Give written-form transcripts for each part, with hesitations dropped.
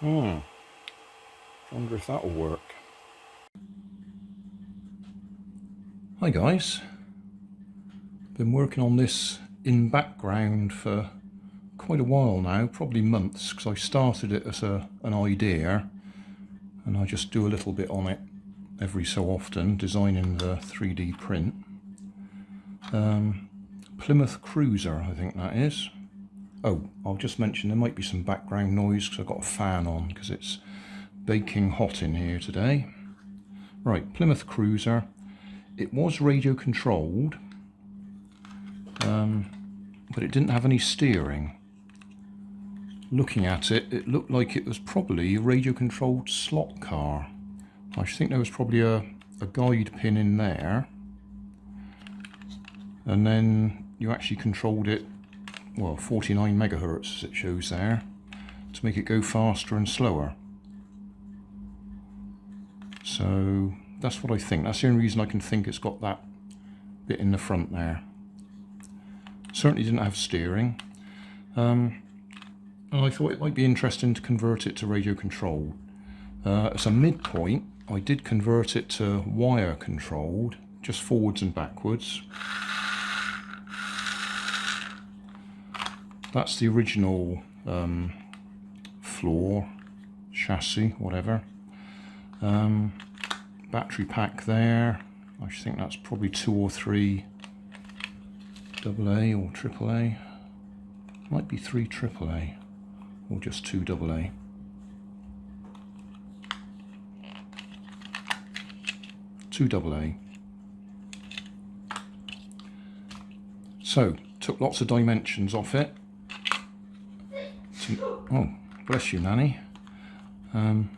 Wonder if that'll work. Hi guys. Been working on this in background for quite a while now, probably months, because I started it as an idea and I just do a little bit on it every so often, designing the 3D print. Plymouth Cruiser, I think that is. Oh, I'll just mention there might be some background noise because I've got a fan on because it's baking hot in here today. Right, Plymouth Cruiser. It was radio controlled, but it didn't have any steering. Looking at it, it looked like it was probably a radio controlled slot car. I think there was probably a guide pin in there, and then you actually controlled it, well, 49 megahertz as it shows there, to make it go faster and slower. So that's what I think. That's the only reason I can think it's got that bit in the front there. Certainly didn't have steering. And I thought it might be interesting to convert it to radio controlled. As a midpoint, I did convert it to wire controlled, just forwards and backwards. That's the original floor, chassis, whatever. Battery pack there. I think that's probably 2 or 3 AA or AAA. Might be 3 AAA or just 2 AA. Two AA. So took lots of dimensions off it. Oh, bless you, Nanny. And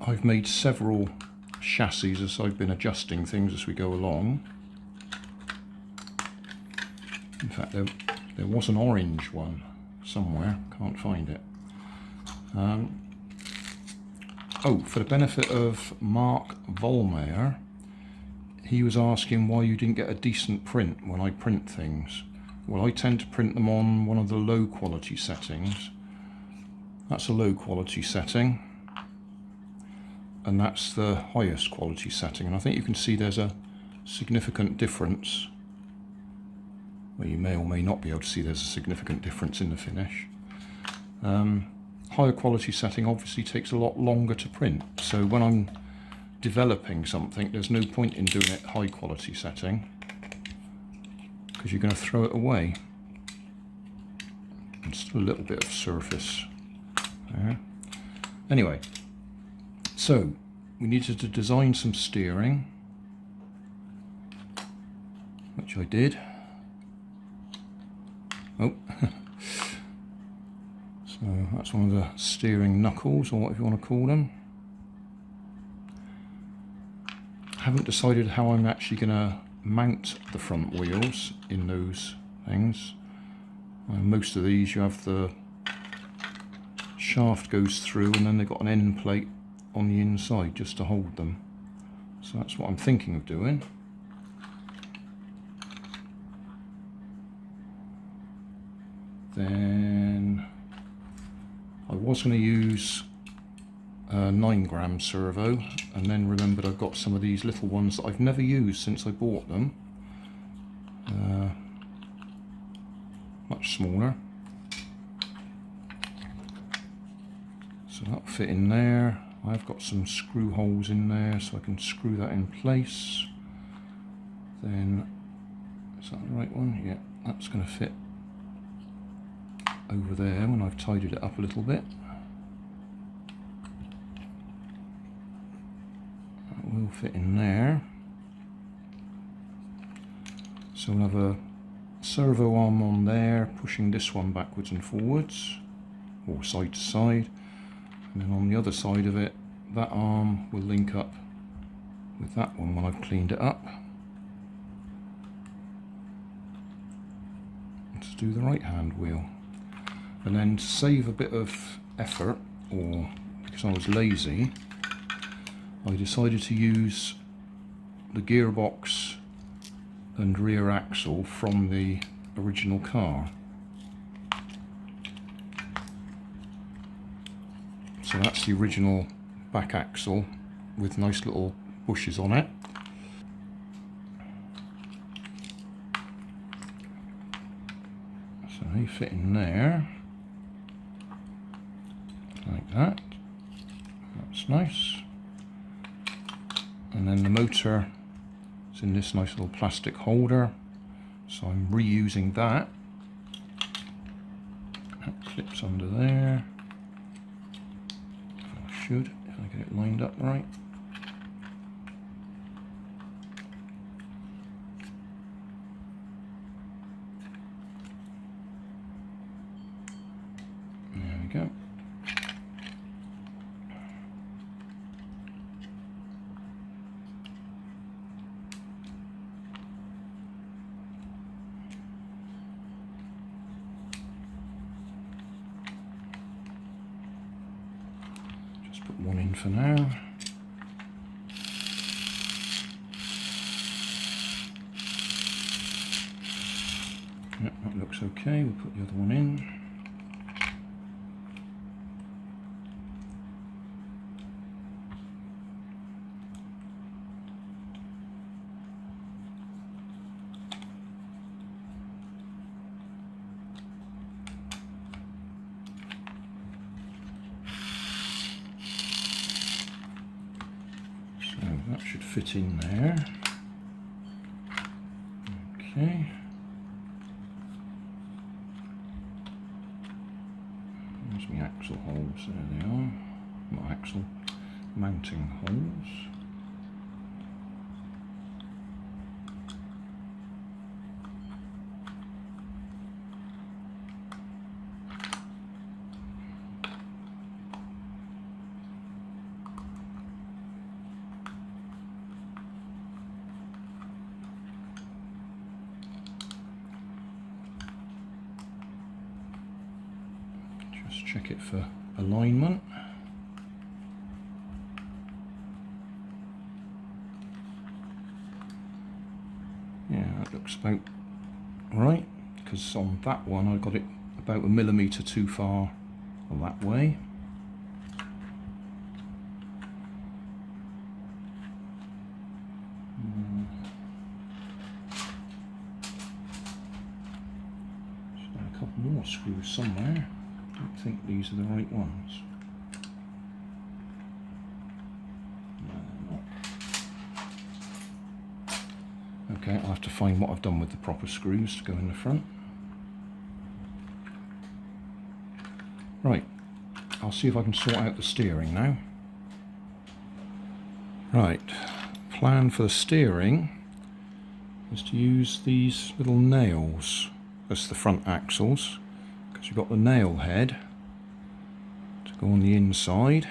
I've made several chassis as I've been adjusting things as we go along. In fact, there was an orange one somewhere, can't find it. Oh, for the benefit of Mark Vollmeyer, he was asking why you didn't get a decent print when I print things. Well, I tend to print them on one of the low quality settings. That's a low quality setting. And that's the highest quality setting. And I think you can see there's a significant difference. Well, you may or may not be able to see there's a significant difference in the finish. Higher quality setting obviously takes a lot longer to print. So when I'm developing something, there's no point in doing it high quality setting, because you're going to throw it away. And still a little bit of surface there. Anyway, so we needed to design some steering, which I did. Oh, so that's one of the steering knuckles, or whatever you want to call them. I haven't decided how I'm actually going to mount the front wheels in those things. Most of these you have the shaft goes through and then they've got an end plate on the inside just to hold them. So that's what I'm thinking of doing. Then I was going to use a 9-gram servo, and then remembered I've got some of these little ones that I've never used since I bought them. Much smaller. So that'll fit in there. I've got some screw holes in there so I can screw that in place. Then, is that the right one? Yeah, that's going to fit over there when I've tidied it up a little bit. That will fit in there. So we'll have a servo arm on there, pushing this one backwards and forwards, or side to side. And then on the other side of it, that arm will link up with that one when I've cleaned it up. Let's do the right hand wheel. And then to save a bit of effort, or because I was lazy, I decided to use the gearbox and rear axle from the original car. So that's the original back axle with nice little bushes on it. So they fit in there, like that. That's nice. And then the motor is in this nice little plastic holder, so I'm reusing that. That clips under there. I should, if I get it lined up right. There we go. Put one in for now. Yep, that looks okay. We'll put the other one in. That should fit in there. Okay. There's my axle holes, there they are. Not axle, mounting holes. Just check it for alignment. Yeah, that looks about right, because on that one I got it about 1 millimetre too far that way. A couple more screws somewhere. I don't think these are the right ones. No, they're not. Okay, I'll have to find what I've done with the proper screws to go in the front. Right, I'll see if I can sort out the steering now. Right, plan for the steering is to use these little nails as the front axles, because you've got the nail head to go on the inside,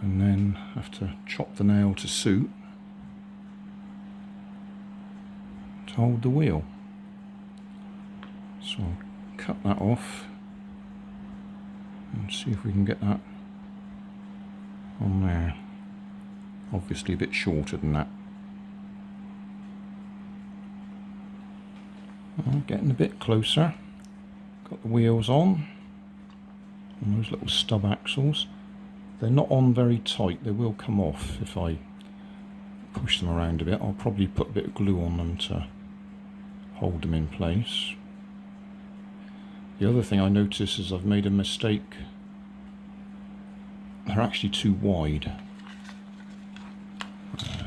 and then have to chop the nail to suit to hold the wheel. So I'll cut that off and see if we can get that on there. Obviously a bit shorter than that. Well, getting a bit closer. Got the wheels on those little stub axles. They're not on very tight, they will come off if I push them around a bit. I'll probably put a bit of glue on them to hold them in place. The other thing I notice is I've made a mistake. They're actually too wide.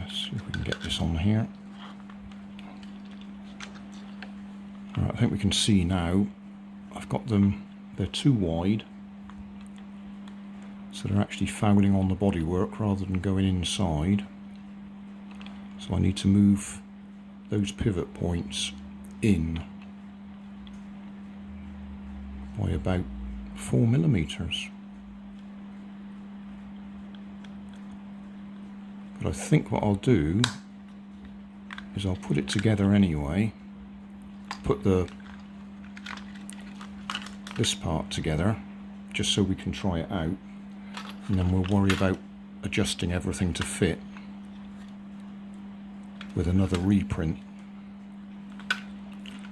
See if we can get this on here. Right, I think we can see now I've got them, they're too wide, so they're actually fouling on the bodywork rather than going inside. So I need to move those pivot points in by about 4 millimeters. But I think what I'll do is I'll put it together anyway, put this part together just so we can try it out, and then we'll worry about adjusting everything to fit with another reprint.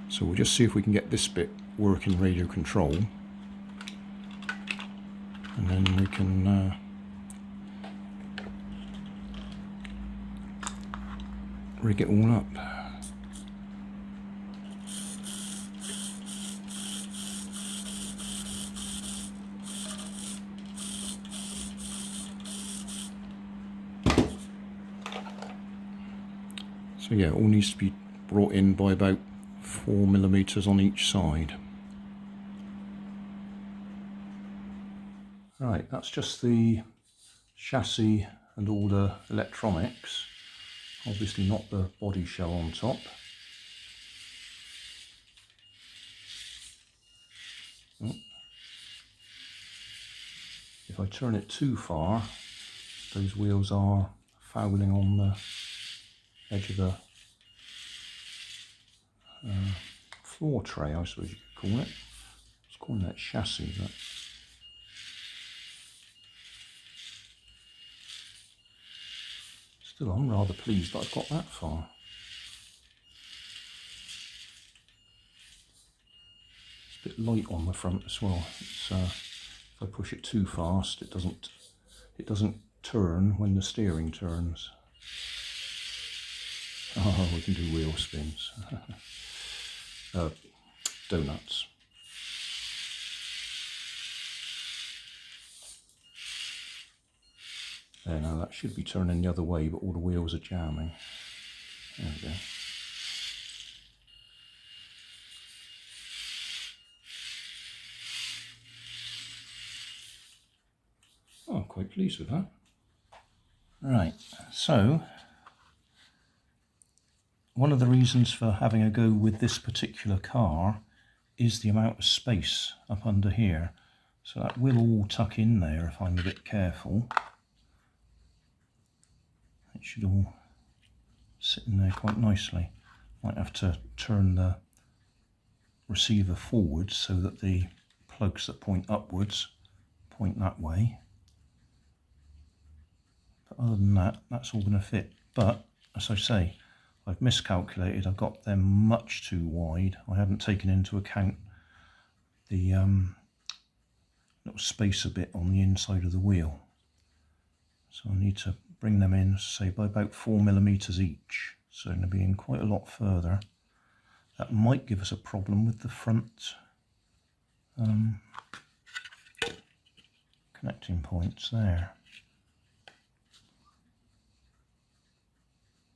So we'll just see if we can get this bit working radio control, and then we can rig it all up. So yeah, it all needs to be brought in by about 4mm on each side. Right, that's just the chassis and all the electronics. Obviously not the body shell on top. Oh. If I turn it too far, those wheels are fouling on the edge of the floor tray, I suppose you could call it. I was calling that chassis, but still I'm rather pleased that I've got that far. It's a bit light on the front as well. It's, if I push it too fast, it doesn't turn when the steering turns. Oh, we can do wheel spins. Donuts. There, now that should be turning the other way, but all the wheels are jamming. There we go. Oh, I'm quite pleased with that. Right, so one of the reasons for having a go with this particular car is the amount of space up under here. So that will all tuck in there if I'm a bit careful. It should all sit in there quite nicely. Might have to turn the receiver forwards so that the plugs that point upwards point that way. But other than that, that's all going to fit. But as I say, I've miscalculated. I've got them much too wide. I haven't taken into account the little spacer bit on the inside of the wheel. So I need to bring them in, say, by about 4mm each. So they're going to be in quite a lot further. That might give us a problem with the front connecting points there.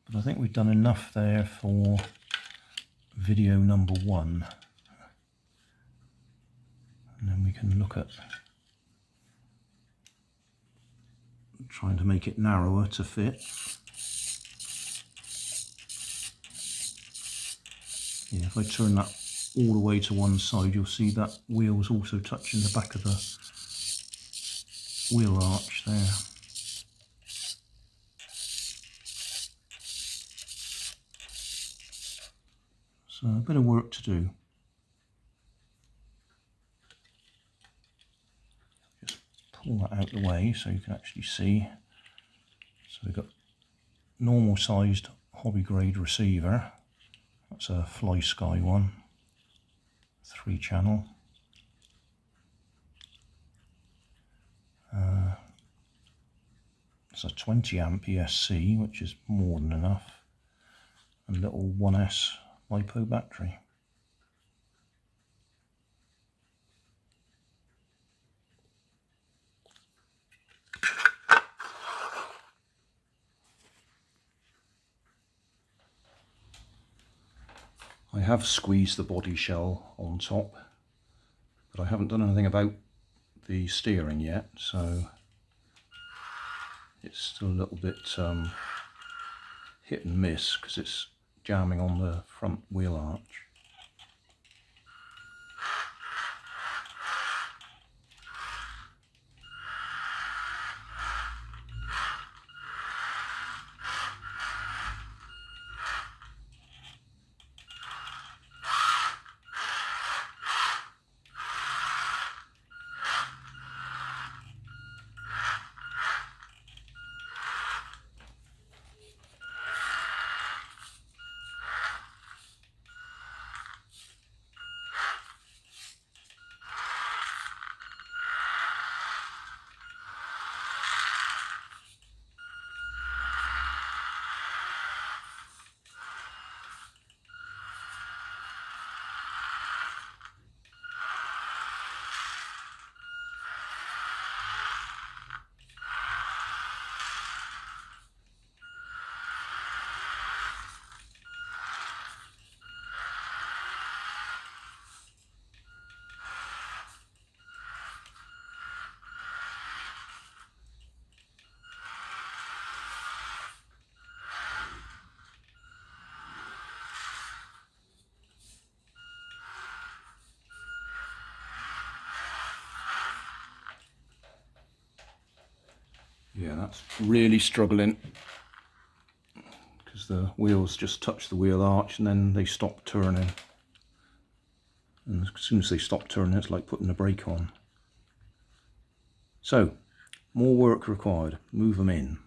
But I think we've done enough there for video number 1. And then we can look at trying to make it narrower to fit. Yeah, if I turn that all the way to one side, you'll see that wheel's also touching the back of the wheel arch there. So a bit of work to do. Just pull that out of the way so you can actually see. So we've got normal sized hobby grade receiver. That's a Fly Sky one, 3 channel. It's a 20 amp ESC, which is more than enough, and little 1S LiPo battery. I have squeezed the body shell on top, but I haven't done anything about the steering yet, so it's still a little bit hit and miss because it's jamming on the front wheel arch. Yeah, that's really struggling because the wheels just touch the wheel arch and then they stop turning. And as soon as they stop turning, it's like putting the brake on. So, more work required. Move them in.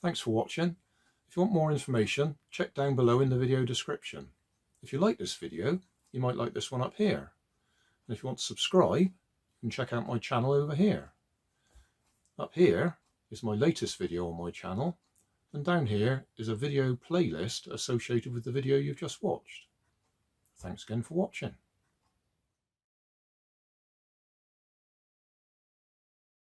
Thanks for watching. If you want more information, check down below in the video description. If you like this video, you might like this one up here. And if you want to subscribe, you can check out my channel over here. Up here is my latest video on my channel, and down here is a video playlist associated with the video you've just watched. Thanks again for watching.